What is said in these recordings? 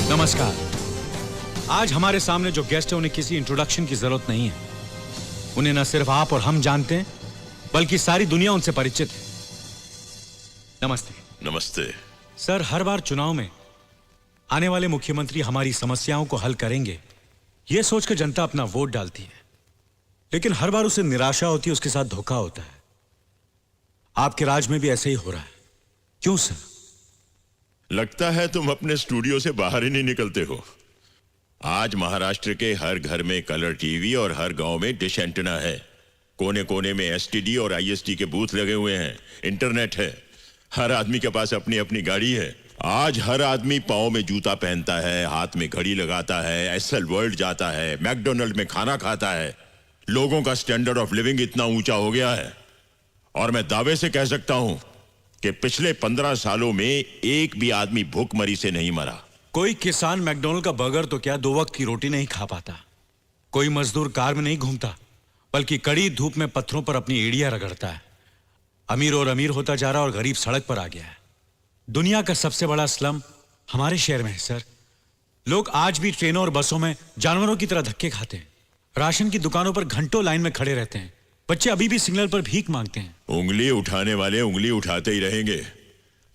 नमस्कार। आज हमारे सामने जो गेस्ट है उन्हें किसी इंट्रोडक्शन की जरूरत नहीं है। उन्हें न सिर्फ आप और हम जानते हैं बल्कि सारी दुनिया उनसे परिचित है। नमस्ते। नमस्ते। सर, हर बार चुनाव में आने वाले मुख्यमंत्री हमारी समस्याओं को हल करेंगे यह सोचकर जनता अपना वोट डालती है, लेकिन हर बार उसे निराशा होती है, उसके साथ धोखा होता है। आपके राज में भी ऐसे ही हो रहा है, क्यों सर? लगता है तुम अपने स्टूडियो से बाहर ही नहीं निकलते हो। आज महाराष्ट्र के हर घर में कलर टीवी और हर गांव में डिश एंटेना है। कोने कोने में एसटीडी और आईएसटी के बूथ लगे हुए हैं। इंटरनेट है। हर आदमी के पास अपनी अपनी गाड़ी है। आज हर आदमी पाँव में जूता पहनता है, हाथ में घड़ी लगाता है, एसएल वर्ल्ड जाता है, मैकडोनल्ड में खाना खाता है। लोगों का स्टैंडर्ड ऑफ लिविंग इतना ऊंचा हो गया है और मैं दावे से कह सकता हूं कि पिछले 15 सालों में एक भी आदमी भूखमरी से नहीं मरा। कोई किसान मैकडोनल्ड का बर्गर तो क्या 2 वक्त की रोटी नहीं खा पाता। कोई मजदूर कार में नहीं घूमता बल्कि कड़ी धूप में पत्थरों पर अपनी एड़ियां रगड़ता है। अमीर और अमीर होता जा रहा और गरीब सड़क पर आ गया है। दुनिया का सबसे बड़ा स्लम हमारे शहर में है सर। लोग आज भी ट्रेनों और बसों में जानवरों की तरह धक्के खाते हैं। राशन की दुकानों पर घंटों लाइन में खड़े रहते हैं। बच्चे अभी भी सिग्नल पर भीख मांगते हैं। उंगली उठाने वाले उंगली उठाते ही रहेंगे।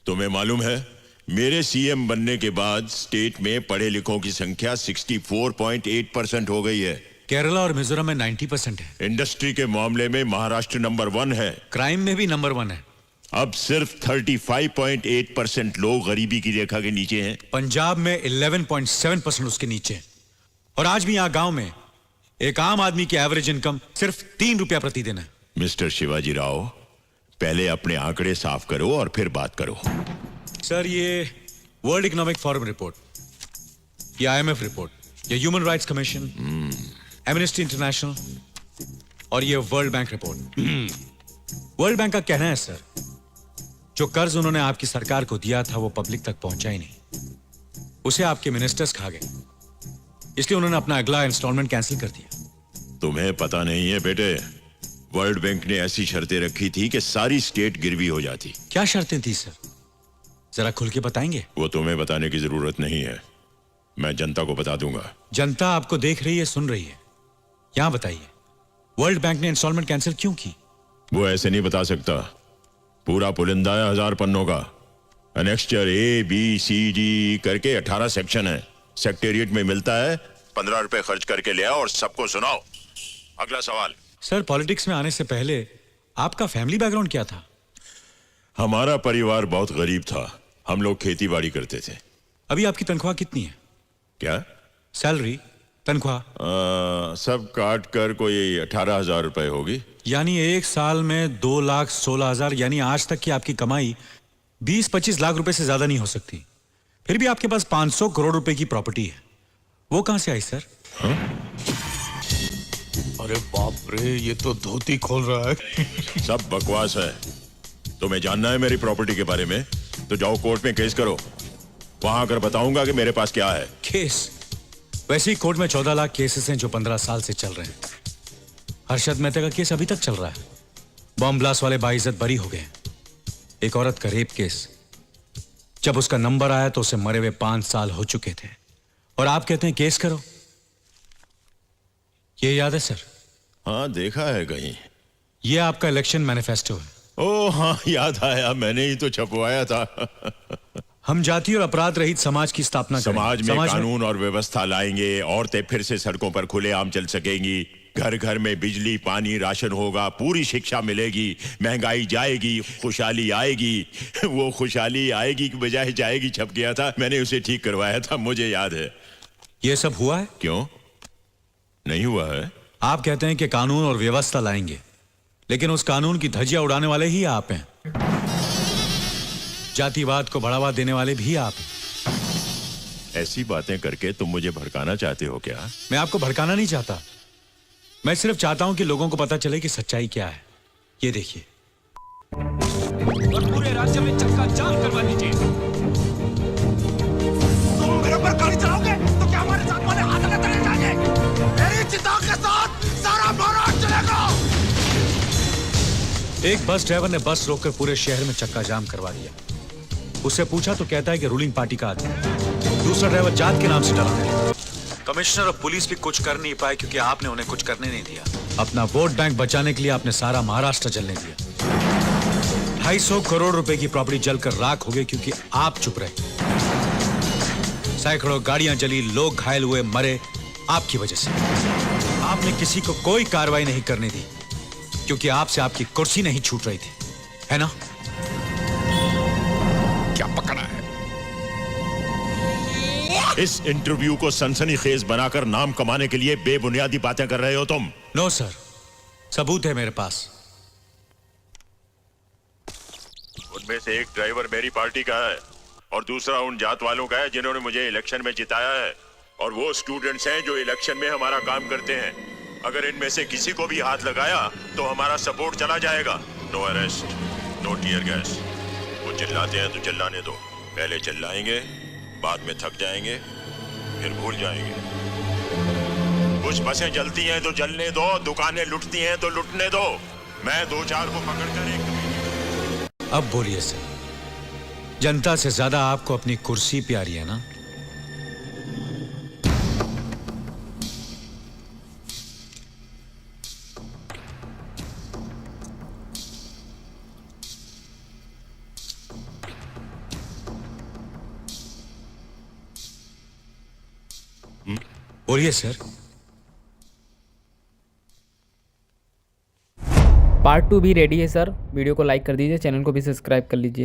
तुम्हें मालूम है, मेरे सीएम बनने के बाद स्टेट में पढ़े लिखों की संख्या 64.8% हो गई है। केरला और मिजोरम में 90% है। इंडस्ट्री के मामले में महाराष्ट्र नंबर 1 है। क्राइम में भी नंबर 1 है। अब सिर्फ 35.8% लोग गरीबी की रेखा के नीचे हैं। पंजाब में 11.7% उसके नीचे है। और आज भी यहाँ गांव में एक आम आदमी की एवरेज इनकम सिर्फ 3 रुपया प्रतिदिन है। मिस्टर शिवाजी राव, पहले अपने आंकड़े साफ करो और फिर बात करो। सर, ये वर्ल्ड इकोनॉमिक फोरम रिपोर्ट, ये आईएमएफ रिपोर्ट, ये human rights commission, amnesty international और ये world bank report. World bank का कहना है सर, जो कर्ज उन्होंने आपकी सरकार को दिया था वो पब्लिक तक पहुंचा ही नहीं। उसे आपके मिनिस्टर्स खा गए, इसलिए उन्होंने अपना अगला इंस्टॉलमेंट कैंसिल कर दिया। तुम्हें पता नहीं है बेटे, वर्ल्ड बैंक ने ऐसी शर्तें रखी थी कि सारी स्टेट गिरवी हो जाती। क्या शर्तें थी सर, जरा खुल के बताएंगे? वो तुम्हें बताने की जरूरत नहीं है, मैं जनता को बता दूंगा। जनता आपको देख रही है, सुन रही है। यहां बताइए, वर्ल्ड बैंक ने इंस्टॉलमेंट कैंसिल क्यों की? वो ऐसे नहीं बता सकता। पूरा पुलिंदा है 1000 पन्नों का। Annexure A, B, C, D करके 18 सेक्शन है। सेक्रेटेरिएट में मिलता है। 15 रुपए खर्च करके ले आओ और सबको सुनाओ। अगला सवाल। सर, पॉलिटिक्स में आने से पहले आपका फैमिली बैकग्राउंड क्या था? हमारा परिवार बहुत गरीब था। हम लोग खेती बाड़ी करते थे। अभी आपकी तनख्वाह कितनी है? क्या? सैलरी, तनख्वाह? सब काट कर कोई 18,000 रुपए होगी। यानी एक साल में 2,16,000, यानी आज तक की आपकी कमाई 20-25 लाख रुपए से ज्यादा नहीं हो सकती। फिर भी आपके पास 500 करोड़ रुपए की प्रॉपर्टी है। वो कहां से आई सर? हाँ? अरे बाप रे, ये तो धोती खोल रहा है। सब बकवास है। तुम्हें जानना है मेरी प्रॉपर्टी के बारे में तो जाओ कोर्ट में केस करो। वहां आकर बताऊंगा कि मेरे पास क्या है। केस? वैसे ही कोर्ट में 14 लाख केसेस हैं जो 15 साल से चल रहे हैं। हर्षद मेहता का केस अभी तक चल रहा है। बॉम्ब ब्लास्ट वाले बाइज्जत बरी हो गए। एक औरत का रेप केस, जब उसका नंबर आया तो उसे मरे हुए 5 साल हो चुके थे और आप कहते हैं केस करो। ये याद है सर? हाँ, देखा है कहीं। ये आपका इलेक्शन मैनिफेस्टो है। ओह हाँ, याद आया, मैंने ही तो छपवाया था। हम जाति और अपराध रहित समाज की स्थापना करेंगे। समाज में कानून और व्यवस्था लाएंगे। औरतें फिर से सड़कों पर खुलेआम चल सकेंगी। घर घर में बिजली, पानी, राशन होगा। पूरी शिक्षा मिलेगी। महंगाई जाएगी। खुशहाली आएगी। वो खुशहाली आएगी की बजाय जाएगी छप गया था। मैंने उसे ठीक करवाया था, मुझे याद है। ये सब हुआ है? क्यों नहीं हुआ है? आप कहते हैं कि कानून और व्यवस्था लाएंगे, लेकिन उस कानून की धज्जियां उड़ाने वाले ही आप हैं। जातिवाद को बढ़ावा देने वाले भी आप हैं। ऐसी बातें करके तुम मुझे भड़काना चाहते हो क्या? मैं आपको भड़काना नहीं चाहता। मैं सिर्फ चाहता हूं कि लोगों को पता चले कि सच्चाई क्या है। ये देखिए, और पूरे राज्य में चक्का जाम करवा दीजिए। तुम मेरे ऊपर गाड़ी चलाओगे तो क्या हमारे साथ वाले हाथ में चले जाएंगे? मेरी चिता के साथ सारा महाराष्ट्र चलेगा। एक बस ड्राइवर ने बस रोककर पूरे शहर में चक्का जाम करवा दिया। उससे पूछा तो कहता है कि रूलिंग पार्टी का आदमी। दूसरा ड्राइवर जात के नाम से डराने लगा। कमिश्नर और पुलिस भी कुछ कर नहीं पाए क्योंकि आपने उन्हें कुछ करने नहीं दिया। अपना वोट बैंक बचाने के लिए आपने सारा महाराष्ट्र जलने दिया। 250 करोड़ रुपए की प्रॉपर्टी जलकर राख हो गई क्योंकि आप चुप रहे। सैकड़ों गाड़ियां जली, लोग घायल हुए, मरे आपकी वजह से। आपने किसी को कोई कार्रवाई नहीं करने दी क्योंकि आपसे आपकी कुर्सी नहीं छूट रही थी, है ना? क्या पकड़ा है? इस इंटरव्यू को सनसनीखेज बनाकर नाम कमाने के लिए बेबुनियादी बातें कर रहे हो तुम। नो सर, सबूत है मेरे पास। उनमें से एक ड्राइवर मेरी पार्टी का है और दूसरा उन जात वालों का है जिन्होंने मुझे इलेक्शन में जिताया है, और वो स्टूडेंट्स हैं जो इलेक्शन में हमारा काम करते हैं। अगर इनमें से किसी को भी हाथ लगाया तो हमारा सपोर्ट चला जाएगा। No arrest, no tear gas. वो चिल्लाते हैं तो चिल्लाने दो। पहले चिल्लाएंगे, बाद में थक जाएंगे, फिर भूल जाएंगे। कुछ बसें जलती हैं तो जलने दो, दुकानें लुटती हैं तो लुटने दो। मैं 2-4 को पकड़कर एक। अब बोलिए सर, जनता से ज्यादा आपको अपनी कुर्सी प्यारी है ना? बोलिए सर। पार्ट 2 भी रेडी है सर। वीडियो को लाइक कर दीजिए, चैनल को भी सब्सक्राइब कर लीजिए।